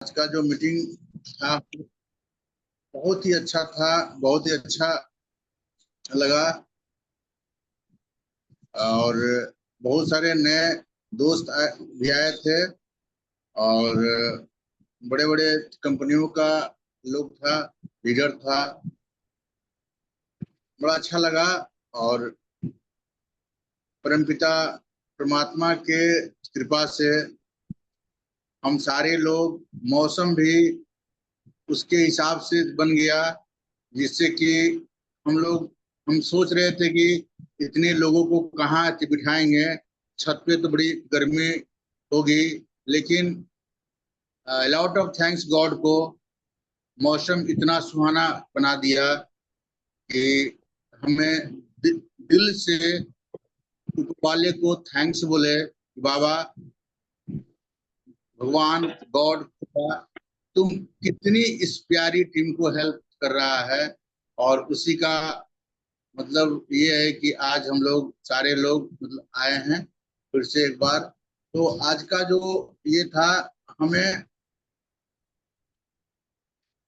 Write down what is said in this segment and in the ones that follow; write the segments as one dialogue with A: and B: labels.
A: आज का जो मीटिंग था बहुत ही अच्छा था, बहुत ही अच्छा लगा। और बहुत सारे नए दोस्त भी आए थे और बड़े बड़े कंपनियों का लोग था, लीडर था। बड़ा अच्छा लगा। और परमपिता परमात्मा के कृपा से हम सारे लोग, मौसम भी उसके हिसाब से बन गया, जिससे कि हम सोच रहे थे कि इतने लोगों को कहाँ बिठाएंगे, छत पे तो बड़ी गर्मी होगी। लेकिन लॉट ऑफ थैंक्स गॉड को, मौसम इतना सुहाना बना दिया कि हमें दिल से ऊपर वाले को थैंक्स बोले, बाबा, भगवान, गॉड, तुम कितनी इस प्यारी टीम को हेल्प कर रहा है। और उसी का मतलब ये है कि आज हम लोग सारे लोग मतलब आए हैं फिर से एक बार। तो आज का जो ये था, हमें,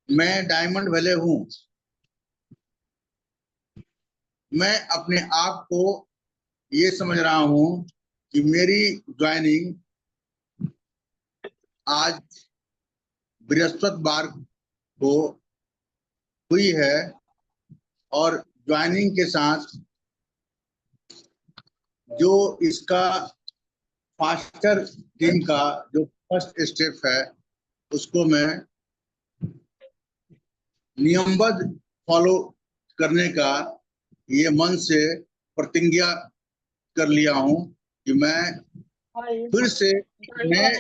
A: मैं डायमंड वाले हूँ। मैं अपने आप को ये समझ रहा हूँ कि मेरी ज्वाइनिंग आज बृहस्पतिवार को हुई है। और ज्वाइनिंग के साथ जो इसका फास्टर टीम का जो फर्स्ट स्टेप है, उसको मैं नियमबद्ध फॉलो करने का ये मन से प्रतिज्ञा कर लिया हूं कि मैं फिर से नए,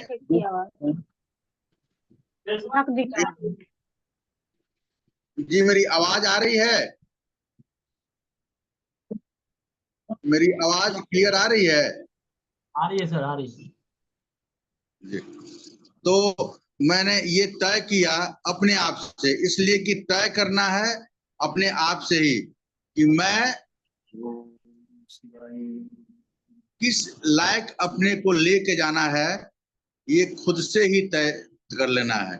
A: जी मेरी आवाज आ रही है? मेरी आवाज क्लियर आ रही है?
B: आ रही है सर, आ रही है
A: जी। तो मैंने ये तय किया अपने आप से, इसलिए कि तय करना है अपने आप से ही कि मैं किस लायक अपने को लेके जाना है, ये खुद से ही तय कर लेना है।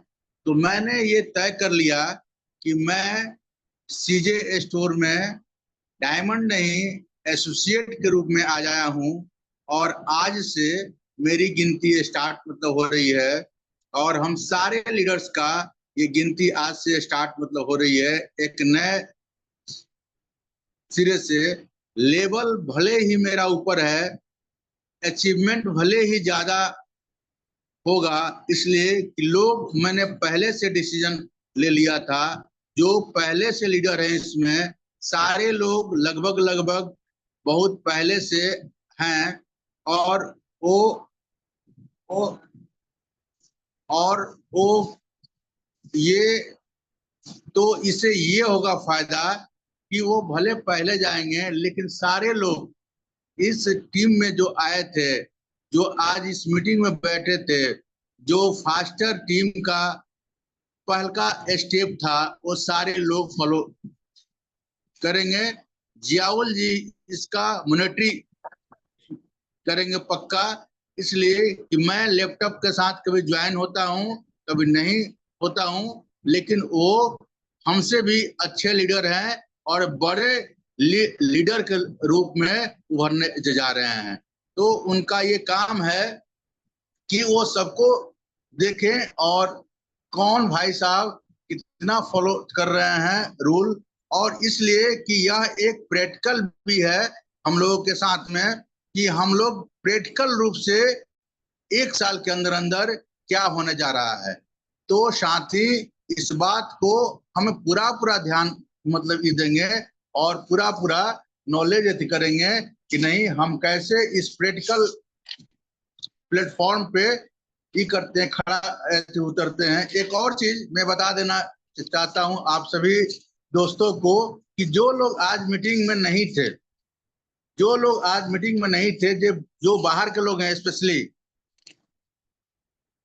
A: तो मैंने ये तय कर लिया कि मैं सीजे स्टोर में डायमंड नहीं, एसोसिएट के रूप में आ जाया हूँ। और आज से मेरी गिनती स्टार्ट मतलब हो रही है। और हम सारे लीडर्स का ये गिनती आज से स्टार्ट मतलब हो रही है, एक नए सिरे से। लेवल भले ही मेरा ऊपर है, अचीवमेंट भले ही ज्यादा होगा, इसलिए कि लोग, मैंने पहले से डिसीजन ले लिया था। जो पहले से लीडर हैं इसमें, सारे लोग लगभग लगभग बहुत पहले से हैं। और वो वो और वो ये, तो इससे ये होगा फायदा कि वो भले पहले जाएंगे, लेकिन सारे लोग इस टीम में जो आए थे, जो आज इस मीटिंग में बैठे थे, जो फास्टर टीम का पहल का स्टेप था, वो सारे लोग फॉलो करेंगे। जियाउल जी इसका मॉनिटरी करेंगे पक्का। इसलिए कि मैं लैपटॉप के साथ कभी ज्वाइन होता हूँ, कभी नहीं होता हूँ, लेकिन वो हमसे भी अच्छे लीडर हैं और बड़े लीडर के रूप में उभरने जा रहे हैं। तो उनका ये काम है कि वो सबको देखें और कौन भाई साहब कितना फॉलो कर रहे हैं रूल। और इसलिए कि यह एक प्रैक्टिकल भी है हम लोगों के साथ में, कि हम लोग प्रैक्टिकल रूप से एक साल के अंदर अंदर क्या होने जा रहा है। तो साथ ही इस बात को हमें पूरा पूरा ध्यान मतलब ये देंगे और पूरा पूरा नॉलेज करेंगे कि नहीं, हम कैसे इस प्रैक्टिकल प्लेटफॉर्म पे ही करते हैं, खड़ा उतरते हैं। एक और चीज मैं बता देना चाहता हूं आप सभी दोस्तों को, कि जो लोग आज मीटिंग में नहीं थे, जो लोग आज मीटिंग में नहीं थे, जो बाहर के लोग हैं स्पेशली,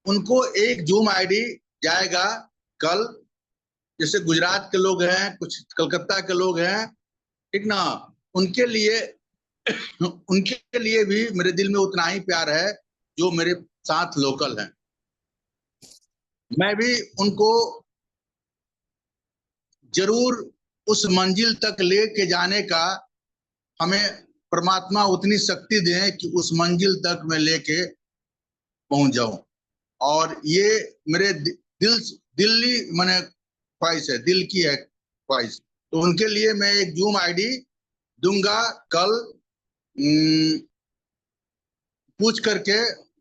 A: उनको एक जूम आईडी जाएगा कल। जैसे गुजरात के लोग हैं, कुछ कलकत्ता के लोग हैं, ठीक ना, उनके लिए उनके लिए भी मेरे दिल में उतना ही प्यार है जो मेरे साथ लोकल हैं। मैं भी उनको जरूर उस मंजिल तक लेके जाने का हमें परमात्मा उतनी शक्ति दे कि उस मंजिल तक मैं लेके पहुंच जाऊं। और ये मेरे दिल्ली मैंने ख्वाहिश है, दिल की है ख्वाहिश। तो उनके लिए मैं एक जूम आईडी दूंगा कल, पूछ करके,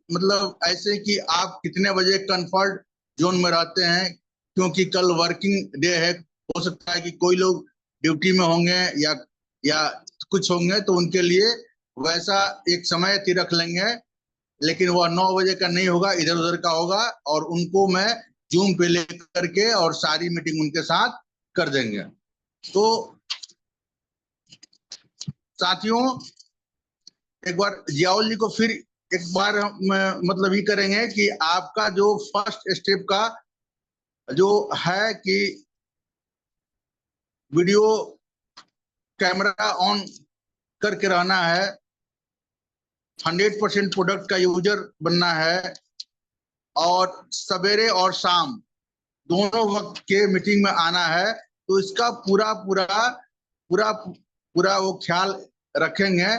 A: मतलब ऐसे कि आप कितने बजे कंफर्ट जोन में रहते हैं, क्योंकि कल वर्किंग डे है। हो सकता है कि कोई लोग ड्यूटी में होंगे या कुछ होंगे, तो उनके लिए वैसा एक समय रख लेंगे, लेकिन वह 9 बजे का नहीं होगा, इधर उधर का होगा। और उनको मैं जूम पे लेकर के और सारी मीटिंग उनके साथ कर देंगे। तो साथियों, एक बार जियाउल जी को फिर एक बार हम मतलब ये करेंगे कि आपका जो फर्स्ट स्टेप का जो है कि वीडियो कैमरा ऑन करके रहना है, 100% प्रोडक्ट का यूजर बनना है, और सवेरे और शाम दोनों वक्त के मीटिंग में आना है। तो इसका पूरा पूरा पूरा पूरा वो ख्याल रखेंगे,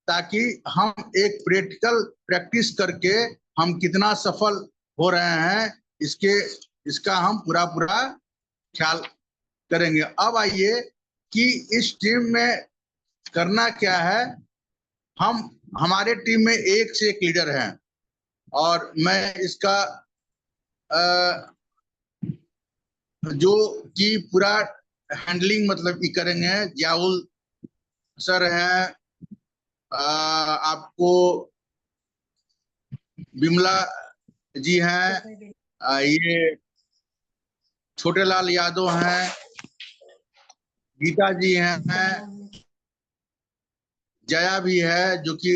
A: ताकि हम एक प्रैक्टिकल प्रैक्टिस करके हम कितना सफल हो रहे हैं इसका हम पूरा पूरा ख्याल करेंगे। अब आइए कि इस टीम में करना क्या है। हमारे टीम में एक से एक लीडर हैं, और मैं इसका जो कि पूरा हैंडलिंग मतलब ये करेंगे। जियाउल सर हैं, आपको बिमला जी हैं, ये छोटे लाल यादव हैं, गीता जी हैं, जया भी है जो कि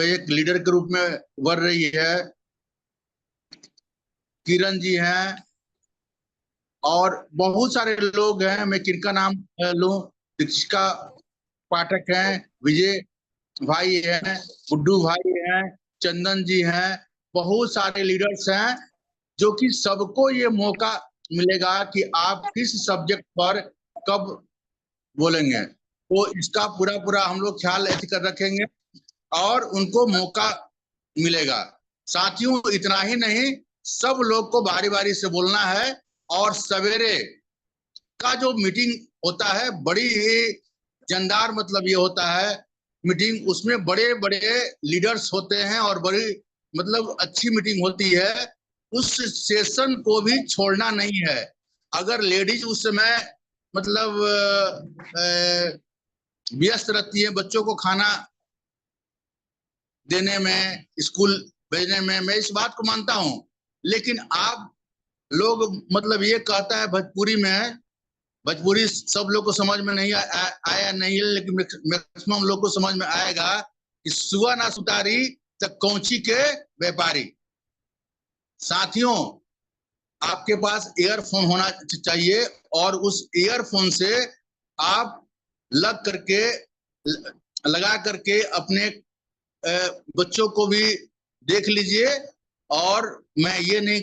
A: एक लीडर के रूप में उभर रही है, किरण जी हैं, और बहुत सारे लोग हैं। मैं किनका नाम लूं? दीक्षिका पाठक हैं, विजय भाई हैं, गुड्डू भाई हैं, चंदन जी हैं। बहुत सारे लीडर्स हैं जो कि सबको ये मौका मिलेगा कि आप किस सब्जेक्ट पर कब बोलेंगे। तो इसका पूरा पूरा हम लोग ख्याल ऐसे कर रखेंगे, और उनको मौका मिलेगा। साथियों, इतना ही नहीं, सब लोग को बारी बारी से बोलना है। और सवेरे का जो मीटिंग होता है, बड़ी ही जानदार मतलब ये होता है मीटिंग, उसमें बड़े बड़े लीडर्स होते हैं और बड़ी मतलब अच्छी मीटिंग होती है। उस सेशन को भी छोड़ना नहीं है। अगर लेडीज उस समय मतलब व्यस्त रहती है बच्चों को खाना देने में, स्कूल भेजने में, मैं इस बात को मानता हूं। लेकिन आप लोग मतलब ये कहता है भोजपुरी में, भोजपुरी सब लोग को समझ में नहीं आया नहीं है, लेकिन मैक्सिमम लोग को समझ में आएगा कि सुआ ना सुतारी तक कौची के व्यापारी। साथियों, आपके पास ईयरफोन होना चाहिए, और उस ईयरफोन से आप लगा करके अपने बच्चों को भी देख लीजिए। और मैं ये नहीं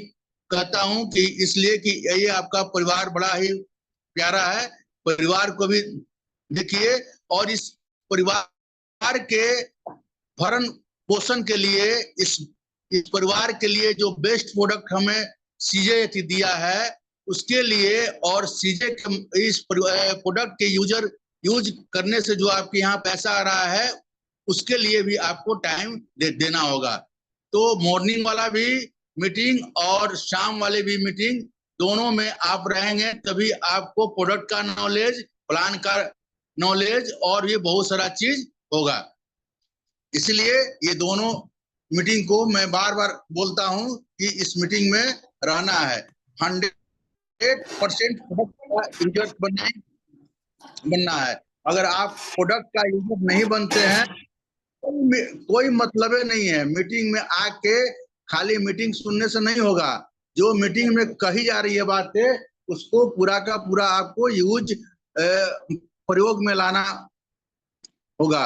A: कहता हूं कि इसलिए कि ये आपका परिवार बड़ा ही प्यारा है, परिवार को भी देखिए। और इस परिवार के भरण पोषण के लिए, इस परिवार के लिए जो बेस्ट प्रोडक्ट हमें सीजे दिया है, उसके लिए, और सीजे के इस प्रोडक्ट के यूज करने से जो आपके यहाँ पैसा आ रहा है, उसके लिए भी आपको टाइम देना होगा। तो मॉर्निंग वाला भी मीटिंग और शाम वाले भी मीटिंग, दोनों में आप रहेंगे, तभी आपको प्रोडक्ट का नॉलेज, प्लान का नॉलेज, और ये बहुत सारा चीज होगा। इसलिए ये दोनों मीटिंग को मैं बार बार बोलता हूं कि इस मीटिंग में रहना है। 100% प्रोडक्ट का यूजर बनना है। अगर आप प्रोडक्ट का यूजर नहीं बनते हैं, कोई मतलब नहीं है। मीटिंग में आके खाली मीटिंग सुनने से नहीं होगा। जो मीटिंग में कही जा रही है बातें, उसको पूरा का पूरा आपको यूज प्रयोग में लाना होगा।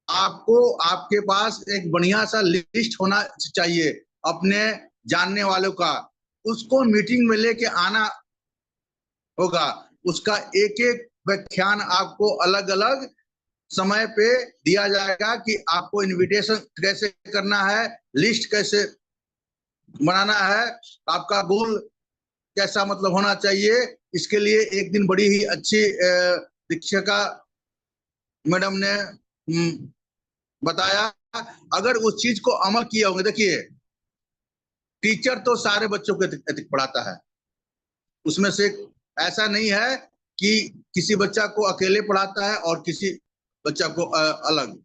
A: आपको आपके पास एक बढ़िया सा लिस्ट होना चाहिए अपने जानने वालों का। उसको मीटिंग में लेके आना होगा। उसका एक एक व्याख्यान आपको अलग अलग समय पे दिया जाएगा कि आपको इनविटेशन कैसे करना है, लिस्ट कैसे बनाना है, आपका गोल कैसा मतलब होना चाहिए। इसके लिए एक दिन बड़ी ही अच्छी शिक्षिका मैडम ने बताया। अगर उस चीज को अमल किया होगा, देखिए टीचर तो सारे बच्चों को एथिक पढ़ाता है, उसमें से ऐसा नहीं है कि किसी बच्चा को अकेले पढ़ाता है और किसी बच्चा को अलग।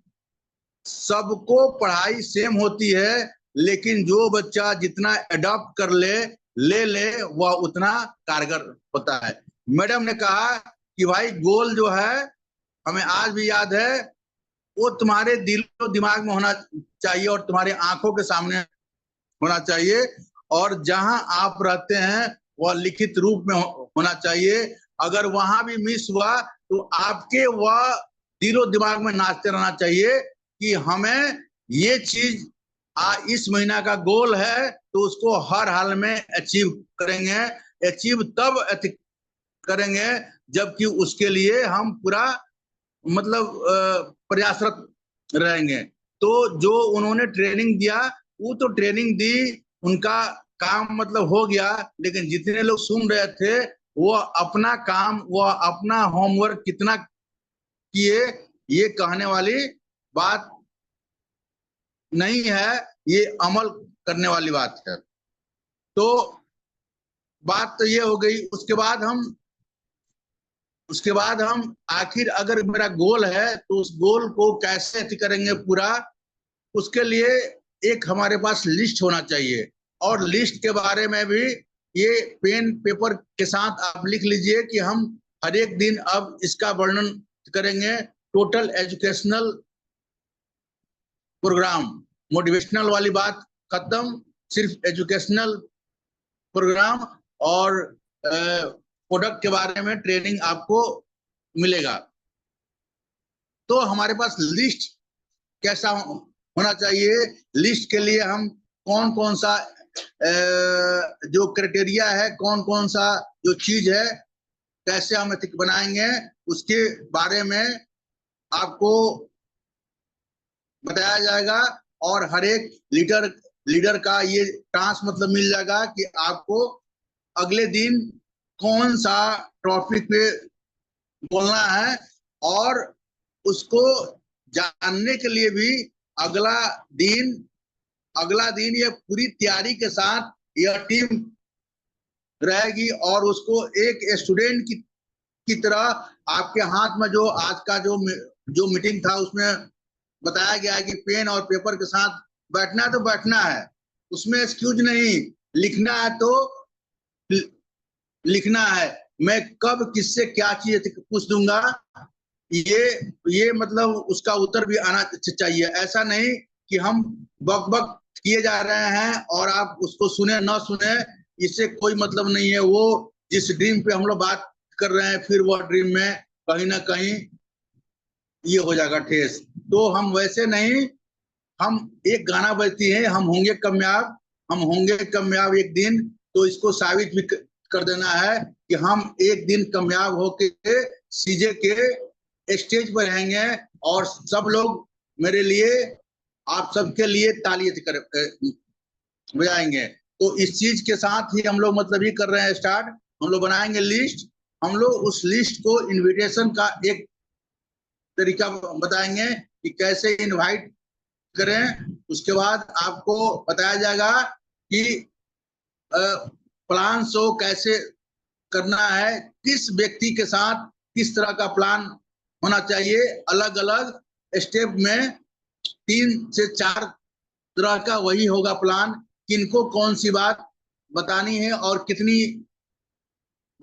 A: सबको पढ़ाई सेम होती है, लेकिन जो बच्चा जितना अडॉप्ट कर ले वह उतना कारगर होता है। मैडम ने कहा कि भाई गोल जो है, हमें आज भी याद है, वो तुम्हारे दिलो दिमाग में होना चाहिए और तुम्हारे आंखों के सामने होना चाहिए, और जहां आप रहते हैं वह लिखित रूप में होना चाहिए। अगर वहां भी मिस हुआ तो आपके वह दिलो दिमाग में नाचते रहना चाहिए कि हमें ये चीज इस महीना का गोल है, तो उसको हर हाल में अचीव करेंगे। अचीव तब करेंगे जबकि उसके लिए हम पूरा मतलब प्रयासरत रहेंगे। तो जो उन्होंने ट्रेनिंग दिया, वो तो ट्रेनिंग दी, उनका काम मतलब हो गया, लेकिन जितने लोग सुन रहे थे वो अपना काम, वो अपना होमवर्क कितना किए, ये कहने वाली बात नहीं है, ये अमल करने वाली बात है। तो बात तो ये हो गई। उसके बाद हम आखिर अगर मेरा गोल है तो उस गोल को कैसे करेंगे पूरा, उसके लिए एक हमारे पास लिस्ट होना चाहिए। और लिस्ट के बारे में भी ये पेन पेपर के साथ आप लिख लीजिए कि हम हर एक दिन अब इसका वर्णन करेंगे। टोटल एजुकेशनल प्रोग्राम, मोटिवेशनल वाली बात खत्म, सिर्फ एजुकेशनल प्रोग्राम और प्रोडक्ट के बारे में ट्रेनिंग आपको मिलेगा। तो हमारे पास लिस्ट कैसा होना चाहिए, लिस्ट के लिए हम कौन कौन सा जो क्राइटेरिया है, कौन कौन सा जो चीज है, कैसे हम बनाएंगे, उसके बारे में आपको बताया जाएगा। और हर एक लीडर का ये टास्क मतलब मिल जाएगा कि आपको अगले दिन कौन सा टॉपिक पे बोलना है, और उसको जानने के लिए भी अगला दिन ये पूरी तैयारी के साथ यह टीम रहेगी, और उसको एक स्टूडेंट की तरह आपके हाथ में जो आज का जो मीटिंग था उसमें बताया गया है कि पेन और पेपर के साथ बैठना है तो बैठना है, उसमें एक्सक्यूज नहीं, लिखना है तो लिखना है। मैं कब किससे क्या चीज पूछ दूंगा, ये मतलब उसका उत्तर भी आना चाहिए। ऐसा नहीं कि हम बक बक किए जा रहे हैं और आप उसको सुने ना सुने, इससे कोई मतलब नहीं है। वो जिस ड्रीम पे हम लोग बात कर रहे हैं, फिर वह ड्रीम में कहीं ना कहीं ये हो जाएगा ठेस। तो हम वैसे नहीं, हम एक गाना बजती है, हम होंगे कामयाब, हम होंगे कामयाब एक दिन, तो इसको साबित भी कर देना है कि हम एक दिन कामयाब होके सीजे के स्टेज पर रहेंगे, और सब लोग मेरे लिए, आप सबके लिए ताली बजाएंगे। तो इस चीज के साथ ही हम लोग मतलब ये कर रहे हैं स्टार्ट, हम लोग बनाएंगे लिस्ट। हम लोग उस लिस्ट को इनविटेशन का एक तरीका बताएंगे कि कैसे इनवाइट करें। उसके बाद आपको बताया जाएगा कि प्लान शो कैसे करना है, किस व्यक्ति के साथ किस तरह का प्लान होना चाहिए। अलग अलग स्टेप में 3 से 4 तरह का वही होगा प्लान, किनको कौन सी बात बतानी है और कितनी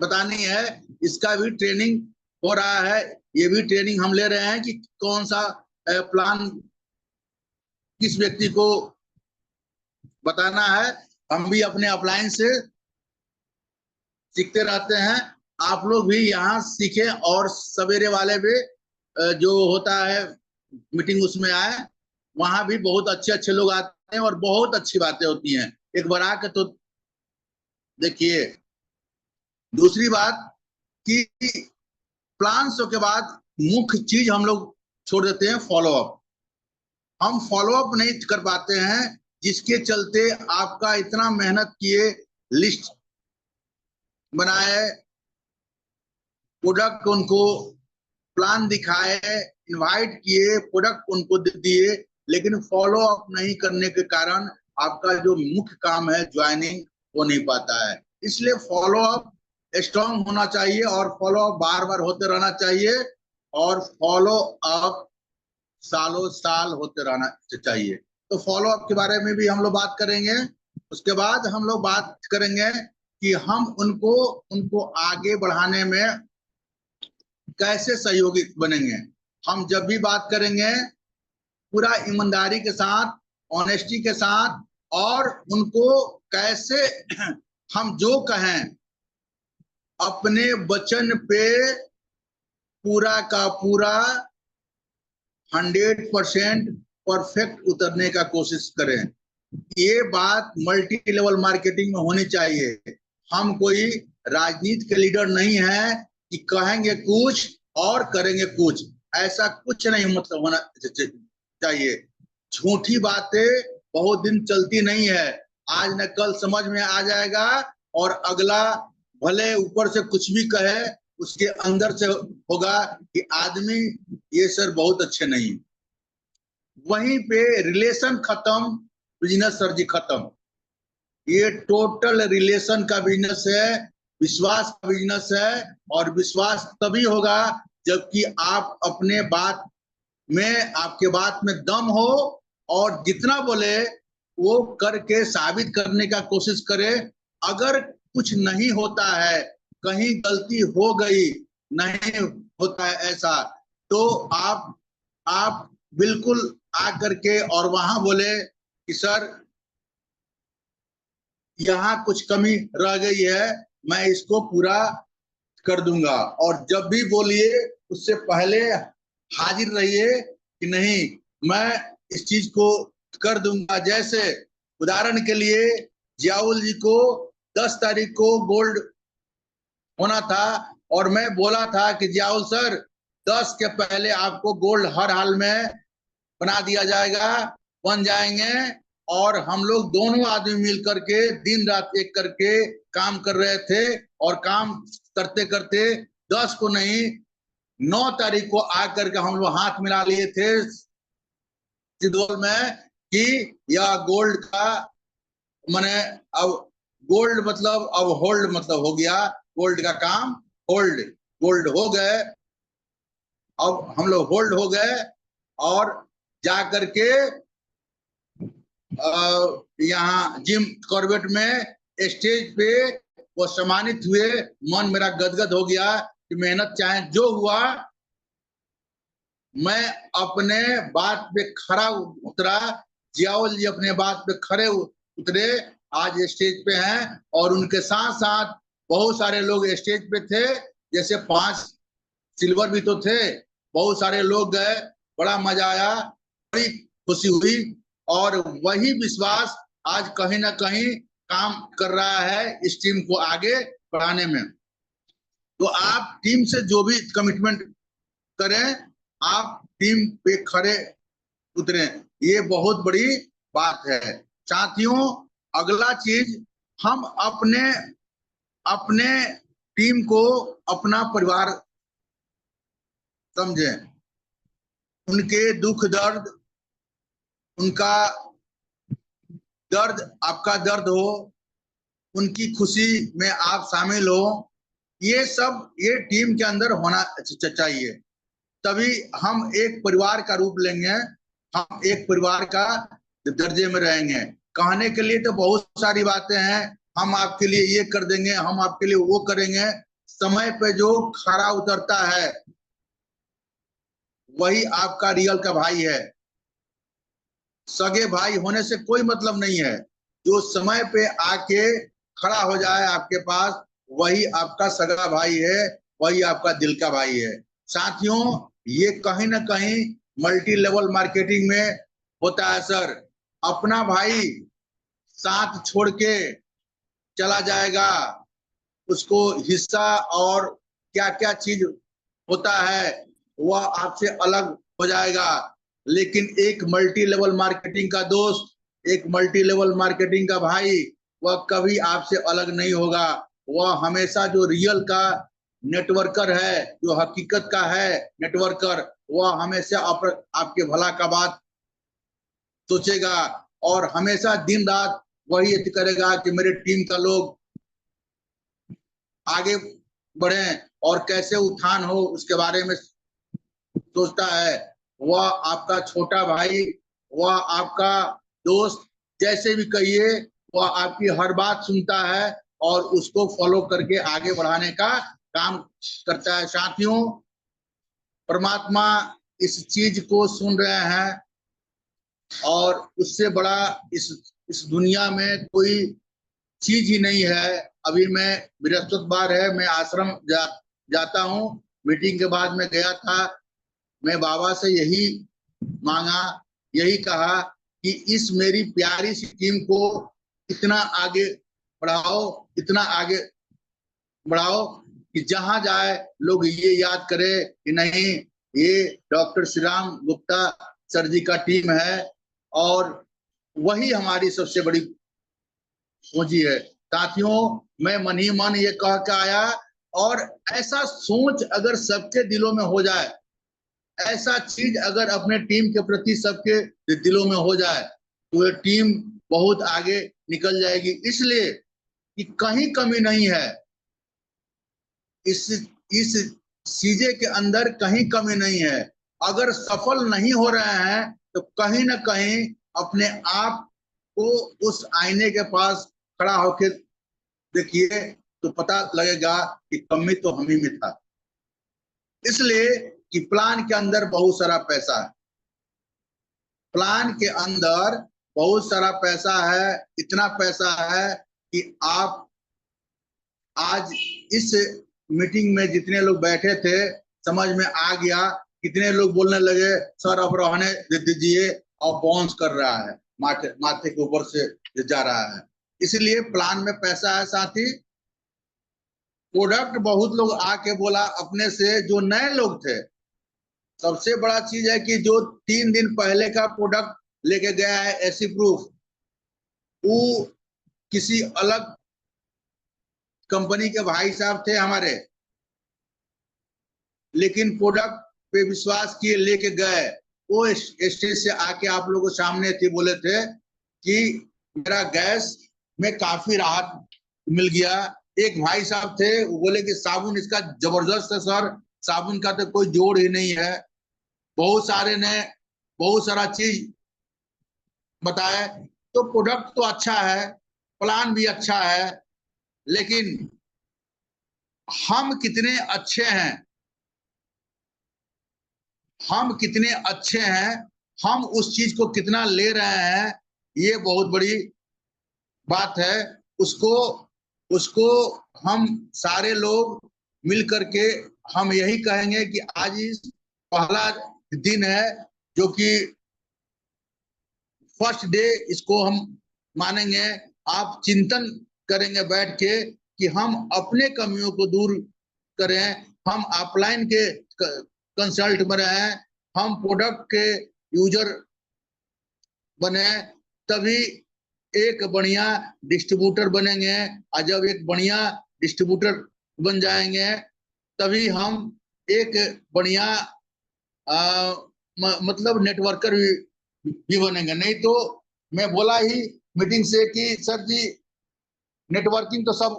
A: बतानी है, इसका भी ट्रेनिंग हो रहा है। ये भी ट्रेनिंग हम ले रहे हैं कि कौन सा प्लान किस व्यक्ति को बताना है। हम भी अपने अपलाइन से सीखते रहते हैं, आप लोग भी यहाँ सीखें, और सवेरे वाले भी जो होता है मीटिंग उसमें आए। वहां भी बहुत अच्छे अच्छे लोग आते हैं और बहुत अच्छी बातें होती हैं। एक बार आके तो देखिए, दूसरी बात कि प्लान्स के बाद मुख्य चीज हम लोग छोड़ देते हैं, फॉलो अप। हम फॉलो अप नहीं कर पाते हैं, जिसके चलते आपका इतना मेहनत किए, लिस्ट बनाए, प्रोडक्ट उनको प्लान दिखाए, इनवाइट किए, प्रोडक्ट उनको दिए, लेकिन फॉलो अप नहीं करने के कारण आपका जो मुख्य काम है ज्वाइनिंग हो नहीं पाता है। इसलिए फॉलो अप स्ट्रांग होना चाहिए और फॉलो अप बार बार होते रहना चाहिए, और फॉलो अप सालों साल होते रहना चाहिए। तो फॉलो अप के बारे में भी हम लोग बात करेंगे। उसके बाद हम लोग बात करेंगे कि हम उनको उनको आगे बढ़ाने में कैसे सहयोगी बनेंगे। हम जब भी बात करेंगे पूरा ईमानदारी के साथ, ऑनेस्टी के साथ, और उनको कैसे हम जो कहें अपने वचन पे पूरा का पूरा 100% परफेक्ट उतरने का कोशिश करें। ये बात मल्टी लेवल मार्केटिंग में होनी चाहिए। हम कोई राजनीति के लीडर नहीं है कि कहेंगे कुछ और करेंगे कुछ, ऐसा कुछ नहीं मतलब होना चाहिए। झूठी बातें बहुत दिन चलती नहीं है, आज न कल समझ में आ जाएगा, और अगला भले ऊपर से कुछ भी कहे, उसके अंदर से होगा कि आदमी ये सर बहुत अच्छे नहीं। वहीं पे रिलेशन खत्म, बिजनेस सर जी खत्म। ये टोटल रिलेशन का बिजनेस है, विश्वास का बिजनेस है, और विश्वास तभी होगा जबकि आप अपने बात में, आपके बात में दम हो, और जितना बोले वो करके साबित करने का कोशिश करे। अगर कुछ नहीं होता है, कहीं गलती हो गई, नहीं होता है ऐसा, तो आप बिल्कुल आकर के और वहां बोले कि सर यहाँ कुछ कमी रह गई है, मैं इसको पूरा कर दूंगा। और जब भी बोलिए उससे पहले हाजिर रहिए कि नहीं, मैं इस चीज को कर दूंगा। जैसे उदाहरण के लिए जियाउल जी को 10 तारीख को गोल्ड होना था, और मैं बोला था कि जियाउल सर 10 के पहले आपको गोल्ड हर हाल में बना दिया जाएगा, बन जाएंगे। और हम लोग दोनों आदमी मिल करके दिन रात एक करके काम कर रहे थे, और काम करते करते 10 को नहीं 9 तारीख को आकर के हम लोग हाथ मिला लिए थे सिद्धोल में कि यह गोल्ड का माने अब गोल्ड मतलब अब होल्ड मतलब हो गया, गोल्ड का काम होल्ड, गोल्ड हो गए, अब हम लोग होल्ड हो गए। और जा करके यहाँ जिम कॉर्बेट में स्टेज पे वो सम्मानित हुए। मन मेरा गदगद हो गया कि मेहनत चाहे जो हुआ, मैं अपने बात पे खरा उतरा। जियाउल जी अपने बात पे खरे उतरे, आज स्टेज पे हैं, और उनके साथ साथ बहुत सारे लोग स्टेज पे थे, जैसे 5 सिल्वर भी तो थे, बहुत सारे लोग गए, बड़ा मजा आया, बड़ी खुशी हुई। और वही विश्वास आज कहीं ना कहीं काम कर रहा है इस टीम को आगे बढ़ाने में। तो आप टीम से जो भी कमिटमेंट करें, आप टीम पे खड़े उतरे, ये बहुत बड़ी बात है साथियों। अगला चीज, हम अपने अपने टीम को अपना परिवार समझें। उनके दुख दर्द, उनका दर्द आपका दर्द हो, उनकी खुशी में आप शामिल हो, ये सब ये टीम के अंदर होना चाहिए। तभी हम एक परिवार का रूप लेंगे, हम एक परिवार का दर्जे में रहेंगे। कहने के लिए तो बहुत सारी बातें हैं, हम आपके लिए ये कर देंगे, हम आपके लिए वो करेंगे। समय पे जो खरा उतरता है वही आपका रियल का भाई है। सगे भाई होने से कोई मतलब नहीं है, जो समय पे आके खड़ा हो जाए आपके पास वही आपका सगा भाई है, वही आपका दिल का भाई है। साथियों, ये कहीं ना कहीं मल्टी लेवल मार्केटिंग में होता है सर। अपना भाई साथ छोड़ के चला जाएगा, उसको हिस्सा और क्या क्या चीज होता है वह आपसे अलग हो जाएगा। लेकिन एक मल्टी लेवल मार्केटिंग का दोस्त, एक मल्टी लेवल मार्केटिंग का भाई, वह कभी आपसे अलग नहीं होगा। वह हमेशा जो रियल का नेटवर्कर है, जो हकीकत का है नेटवर्कर, वह हमेशा आपके भला का बात सोचेगा और हमेशा दिन रात वही करेगा कि मेरे टीम का लोग आगे बढ़े और कैसे उत्थान हो उसके बारे में सोचता है। वह आपका छोटा भाई, वह आपका दोस्त, जैसे भी कहिए, वह आपकी हर बात सुनता है और उसको फॉलो करके आगे बढ़ाने का काम करता है। साथियों, परमात्मा इस चीज को सुन रहे हैं और उससे बड़ा इस दुनिया में कोई चीज ही नहीं है। अभी मैं बृहस्पतिवार है, मैं आश्रम जाता हूँ। मीटिंग के बाद में गया था, मैं बाबा से यही मांगा, यही कहा कि इस मेरी प्यारी सी टीम को इतना आगे बढ़ाओ, इतना आगे बढ़ाओ कि जहां जाए लोग ये याद करे कि नहीं, ये डॉक्टर श्री राम गुप्ता सर जी का टीम है और वही हमारी सबसे बड़ी पूंजी है। साथियों, मैं मन ही मन ये कह के आया, और ऐसा सोच अगर सबके दिलों में हो जाए, ऐसा चीज अगर अपने टीम के प्रति सबके दिलों में हो जाए, तो ये टीम बहुत आगे निकल जाएगी। इसलिए कि कहीं कमी नहीं है, इस चीजे के अंदर कहीं कमी नहीं है। अगर सफल नहीं हो रहे हैं तो कहीं ना कहीं अपने आप को उस आईने के पास खड़ा होकर देखिए, तो पता लगेगा कि कमी तो हम ही में था। इसलिए कि प्लान के अंदर बहुत सारा पैसा है, प्लान के अंदर बहुत सारा पैसा है। इतना पैसा है कि आप आज इस मीटिंग में जितने लोग बैठे थे, समझ में आ गया। कितने लोग बोलने लगे सर अब रहने दीजिए, और बाउंस कर रहा है, माथे के ऊपर से जा रहा है। इसलिए प्लान में पैसा है। साथी, प्रोडक्ट बहुत लोग आके बोला अपने से, जो नए लोग थे। सबसे बड़ा चीज है कि जो 3 दिन पहले का प्रोडक्ट लेके गया है एसी प्रूफ, वो किसी अलग कंपनी के भाई साहब थे हमारे, लेकिन प्रोडक्ट पे विश्वास किए लेके गए। वो स्टेज से आके आप लोगों के सामने थे, बोले थे कि मेरा गैस में काफी राहत मिल गया। एक भाई साहब थे, वो बोले कि साबुन इसका जबरदस्त है सर, साबुन का तो कोई जोड़ ही नहीं है। बहुत सारे ने बहुत सारा चीज बताए। तो प्रोडक्ट तो अच्छा है, प्लान भी अच्छा है, लेकिन हम कितने अच्छे हैं, हम कितने अच्छे हैं, हम उस चीज को कितना ले रहे हैं, ये बहुत बड़ी बात है। उसको उसको हम सारे लोग मिल करके हम यही कहेंगे कि आज इस पहला दिन है, जो कि फर्स्ट डे, इसको हम मानेंगे। आप चिंतन करेंगे बैठ के कि हम अपने कमियों को दूर करें, हम ऑफलाइन के कंसल्ट में रहें, हम प्रोडक्ट के यूजर बने, तभी एक बढ़िया डिस्ट्रीब्यूटर बनेंगे। और जब एक बढ़िया डिस्ट्रीब्यूटर बन जाएंगे, तभी हम एक बढ़िया मतलब नेटवर्कर भी बनेंगे। नहीं तो मैं बोला ही मीटिंग से कि सर जी, नेटवर्किंग तो सब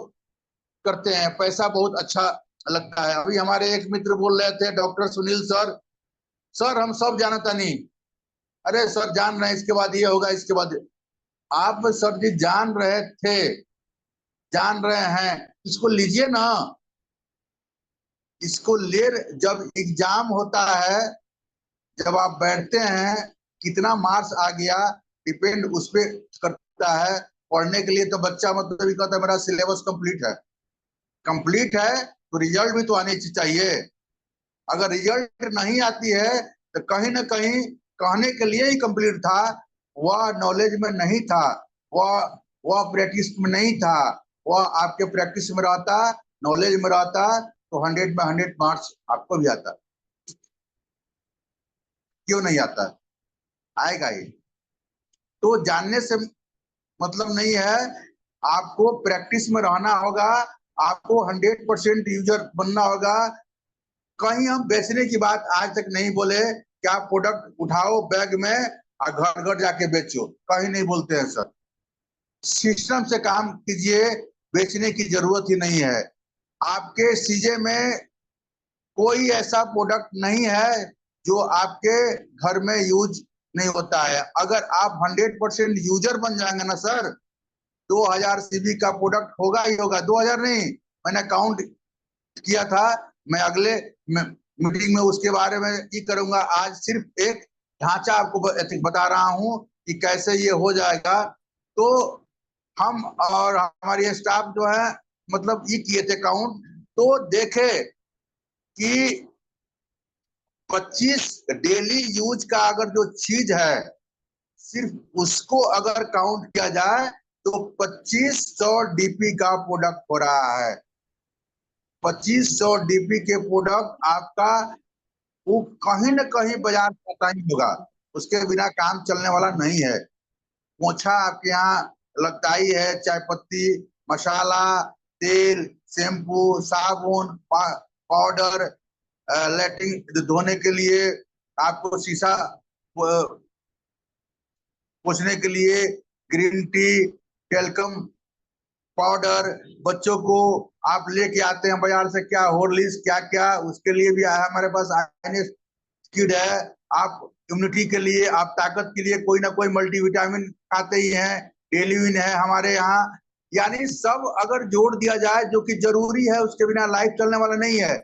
A: करते हैं, पैसा बहुत अच्छा लगता है। अभी हमारे एक मित्र बोल रहे थे, डॉक्टर सुनील सर, सर हम सब जानता नहीं। अरे सर जान रहे हैं, इसके बाद ये होगा, इसके बाद आप सर जी जान रहे थे, जान रहे हैं, इसको लीजिए ना, इसको ले। जब एग्जाम होता है, जब आप बैठते हैं, कितना मार्क्स आ गया डिपेंड उस पर करता है। पढ़ने के लिए तो बच्चा मतलब ये कहता है मेरा सिलेबस कंप्लीट है, कंप्लीट है तो रिजल्ट भी तो आनी चाहिए। अगर रिजल्ट नहीं आती है तो कहीं ना कहीं कहने के लिए ही कंप्लीट था, वह नॉलेज में नहीं था, वह प्रैक्टिस में नहीं था, वह आपके प्रैक्टिस में रहता, नॉलेज में रहता, तो 100 में 100 मार्क्स आपको भी आता। क्यों नहीं आता? आएगा ही। तो जानने से मतलब नहीं है, आपको प्रैक्टिस में रहना होगा, आपको 100% यूजर बनना होगा। कहीं हम बेचने की बात आज तक नहीं बोले कि आप प्रोडक्ट उठाओ बैग में और घर घर जाके बेचो, कहीं नहीं बोलते हैं सर। सिस्टम से काम कीजिए, बेचने की जरूरत ही नहीं है। आपके सीजे में कोई ऐसा प्रोडक्ट नहीं है जो आपके घर में यूज नहीं होता है। अगर आप 100% यूजर बन जाएंगे ना सर, 2000 सीबी का प्रोडक्ट होगा ही होगा। 2000 नहीं, मैंने काउंट किया था। मैं अगले मीटिंग में उसके बारे में ही करूंगा। आज सिर्फ एक ढांचा आपको बता रहा हूं कि कैसे ये हो जाएगा। तो हम और हमारी स्टाफ जो है मतलब ये किए थे काउंट, तो देखे कि 25 डेली यूज का अगर जो चीज है, सिर्फ उसको अगर काउंट किया जाए तो 2500 डीपी का प्रोडक्ट हो रहा है। 2500 डीपी के प्रोडक्ट आपका वो कहीं न कहीं बाजार पता ही होगा, उसके बिना काम चलने वाला नहीं है। पोछा आपके यहाँ लगता ही है, चाय पत्ती, मसाला, तेल, शैम्पू, साबुन, पाउडर, लैट्रिन धोने के लिए, आपको शीशा पोछने के लिए, ग्रीन टी, टेल्कम पाउडर, बच्चों को आप लेके आते हैं बाजार से क्या हॉर्लिक्स क्या क्या, उसके लिए भी हमारे पास आयनिक किड है। आप इम्यूनिटी के लिए, आप ताकत के लिए कोई ना कोई मल्टीविटामिन खाते ही हैं, डेलीविन है हमारे यहाँ। यानी सब अगर जोड़ दिया जाए जो कि जरूरी है, उसके बिना लाइफ चलने वाला नहीं है।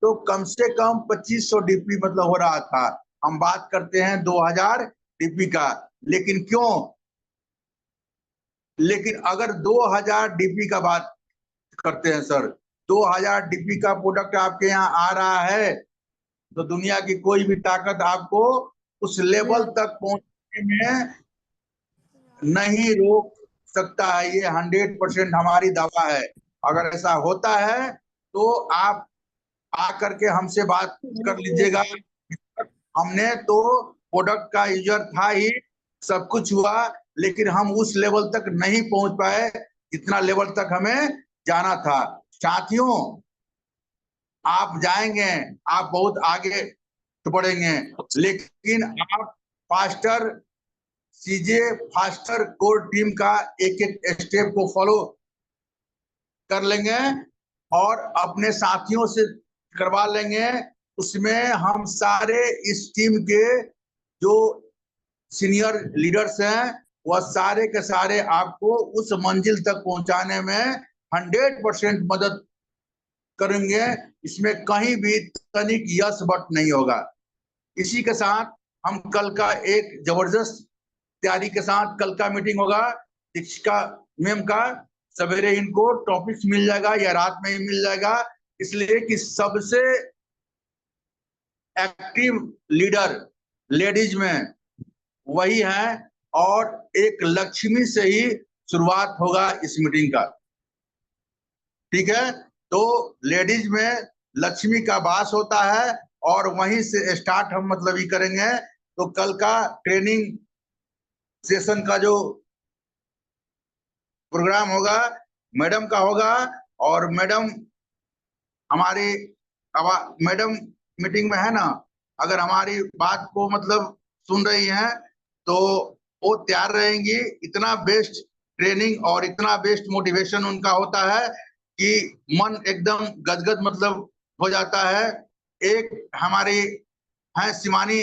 A: तो कम से कम 2500 डीपी मतलब हो रहा था। हम बात करते हैं 2000 डीपी का, लेकिन क्यों? लेकिन अगर 2000 डीपी का बात करते हैं सर, 2000 डीपी का प्रोडक्ट आपके यहाँ आ रहा है, तो दुनिया की कोई भी ताकत आपको उस लेवल तक पहुंचने में नहीं रोक सकता है। ये 100% हमारी दवा है। अगर ऐसा होता है तो आप आकर के हमसे बात कर लीजिएगा। हमने तो प्रोडक्ट का यूजर था ही, सब कुछ हुआ, लेकिन हम उस लेवल तक नहीं पहुंच पाए जितना लेवल तक हमें जाना था। साथियों, आप जाएंगे, आप बहुत आगे बढ़ेंगे, लेकिन आप फास्टर सीजे फास्टर कोर टीम का एक एक स्टेप को फॉलो कर लेंगे और अपने साथियों से करवा लेंगे। उसमें हम सारे इस टीम के जो सीनियर लीडर्स हैं, वह सारे के सारे आपको उस मंजिल तक पहुंचाने में 100% मदद करेंगे। इसमें कहीं भी तनिक यस बट नहीं होगा। इसी के साथ हम कल का एक जबरदस्त तैयारी के साथ कल का मीटिंग होगा शिक्षिका मैम का। सवेरे इनको टॉपिक्स मिल जाएगा या रात में ही मिल जाएगा, इसलिए कि सबसे एक्टिव लीडर लेडीज में वही है। और एक लक्ष्मी से ही शुरुआत होगा इस मीटिंग का, ठीक है? तो लेडीज में लक्ष्मी का वास होता है और वहीं से स्टार्ट हम मतलब ही करेंगे। तो कल का ट्रेनिंग सेशन का जो प्रोग्राम होगा मैडम का होगा, और मैडम हमारी मैडम मीटिंग में है ना, अगर हमारी बात को मतलब सुन रही हैं तो वो तैयार रहेंगी। इतना बेस्ट ट्रेनिंग और इतना बेस्ट मोटिवेशन उनका होता है कि मन एकदम गदगद मतलब हो जाता है। एक हमारी हैं शिवानी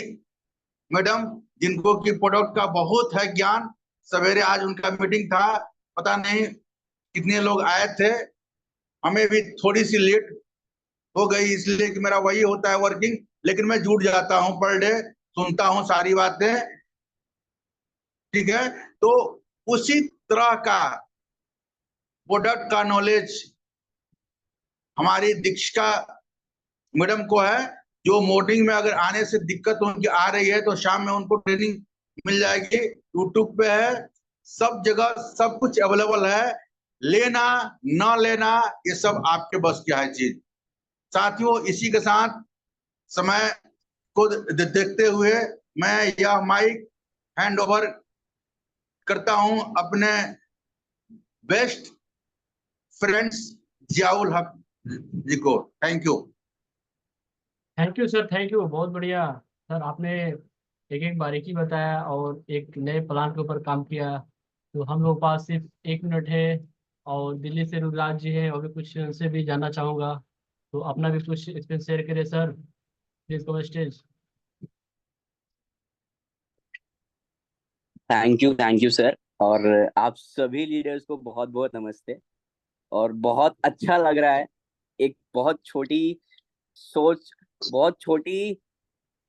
A: मैडम, जिनको की प्रोडक्ट का बहुत है ज्ञान। सवेरे आज उनका मीटिंग था, पता नहीं कितने लोग आए थे, हमें भी थोड़ी सी लेट हो गई, इसलिए कि मेरा वही होता है वर्किंग, लेकिन मैं जुट जाता हूँ पर डे, सुनता हूँ सारी बातें, ठीक है? तो उसी तरह का प्रोडक्ट का नॉलेज हमारी दीक्षिका मैडम को है, जो मॉर्निंग में अगर आने से दिक्कत उनकी आ रही है तो शाम में उनको ट्रेनिंग मिल जाएगी। यूट्यूब पे है, सब जगह सब कुछ अवेलेबल है। लेना न लेना ये सब आपके बस की है चीज। साथियों, इसी के साथ समय को देखते हुए मैं यह माइक हैंड ओवर करता हूं अपने बेस्ट फ्रेंड्स जियाउल हक जी को। थैंक
B: सर, थैंक यू, बहुत बढ़िया। सर, आपने एक एक बारीकी बताया और एक नए प्लान के ऊपर काम किया। तो हम लोग पास सिर्फ 1 मिनट है, और दिल्ली से रुद्राज जी है, और भी कुछ उनसे भी जानना चाहूँगा। तो अपना भी कुछ एक्सपीरियंस शेयर करिए sir, please come stage.
C: Thank you sir. और आप सभी लीडर्स को बहुत बहुत नमस्ते। और बहुत अच्छा लग रहा है। एक बहुत छोटी सोच, बहुत छोटी,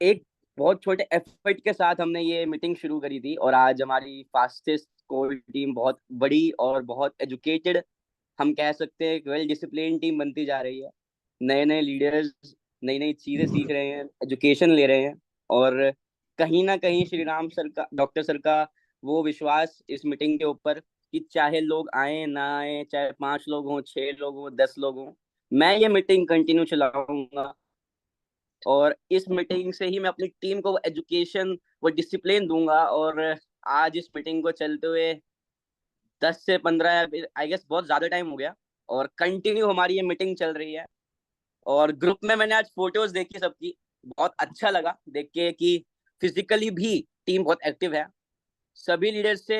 C: एक बहुत छोटे एफर्ट के साथ हमने ये मीटिंग शुरू करी थी, और आज हमारी फास्टेस्ट कोर टीम बहुत बड़ी और बहुत एजुकेटेड, हम कह सकते हैं वेल डिसिप्लिन टीम बनती जा रही है। नए नए लीडर्स नई नई चीजें सीख रहे हैं, एजुकेशन ले रहे हैं। और कहीं ना कहीं श्री राम सर का, डॉक्टर सर का वो विश्वास इस मीटिंग के ऊपर कि चाहे लोग आए ना आए, चाहे 5 लोग हों, 6 लोग हों, 10 लोग हों, मैं ये मीटिंग कंटिन्यू चलाऊंगा। और इस मीटिंग से ही मैं अपनी टीम को वो एजुकेशन, वो डिसिप्लिन दूंगा। और आज इस मीटिंग को चलते हुए 10 से 15, आई गेस बहुत ज्यादा टाइम हो गया, और कंटिन्यू हमारी ये मीटिंग चल रही है। और ग्रुप में मैंने आज फोटोज देखी सबकी, बहुत अच्छा लगा देख के कि फिजिकली भी टीम बहुत एक्टिव है। सभी लीडर्स से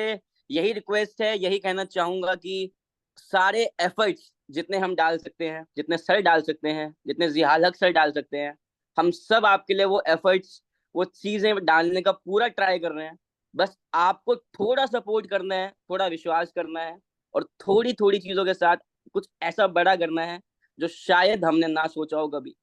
C: यही रिक्वेस्ट है, यही कहना चाहूंगा कि सारे एफर्ट्स जितने हम डाल सकते हैं, जितने सर डाल सकते हैं, जितने जिहाल हक सर डाल सकते हैं, हम सब आपके लिए वो एफर्ट्स, वो चीजें डालने का पूरा ट्राई कर रहे हैं। बस आपको थोड़ा सपोर्ट करना है, थोड़ा विश्वास करना है, और थोड़ी थोड़ी चीजों के साथ कुछ ऐसा बड़ा करना है जो शायद हमने ना सोचा हो कभी।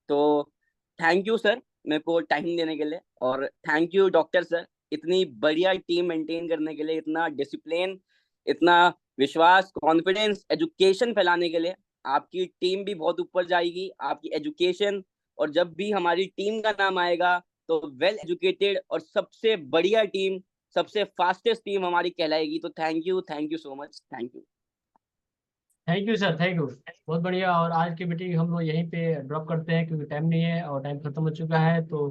C: तो थैंक यू सर मेरे को टाइम देने के लिए, और थैंक यू डॉक्टर सर इतनी बढ़िया टीम मेंटेन करने के लिए, इतना डिसिप्लिन, इतना विश्वास, कॉन्फिडेंस, एजुकेशन फैलाने के लिए। आपकी टीम भी बहुत ऊपर जाएगी, आपकी एजुकेशन। और जब भी हमारी टीम का नाम आएगा तो वेल एजुकेटेड और सबसे बढ़िया टीम, सबसे फास्टेस्ट टीम हमारी कहलाएगी। तो thank you so much, thank you.
B: Thank you sir, thank you, बहुत बढ़िया। और आज की मीटिंग हम लोग यहीं पे ड्रॉप करते हैं, क्योंकि टाइम नहीं है और टाइम खत्म हो चुका है। तो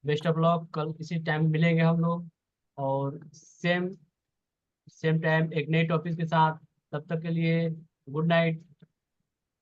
B: बेस्ट ऑफ लक, कल इसी टाइम मिलेंगे हम लोग, और सेम सेम टाइम एक नए टॉपिक के साथ। तब तक के लिए गुड नाइट।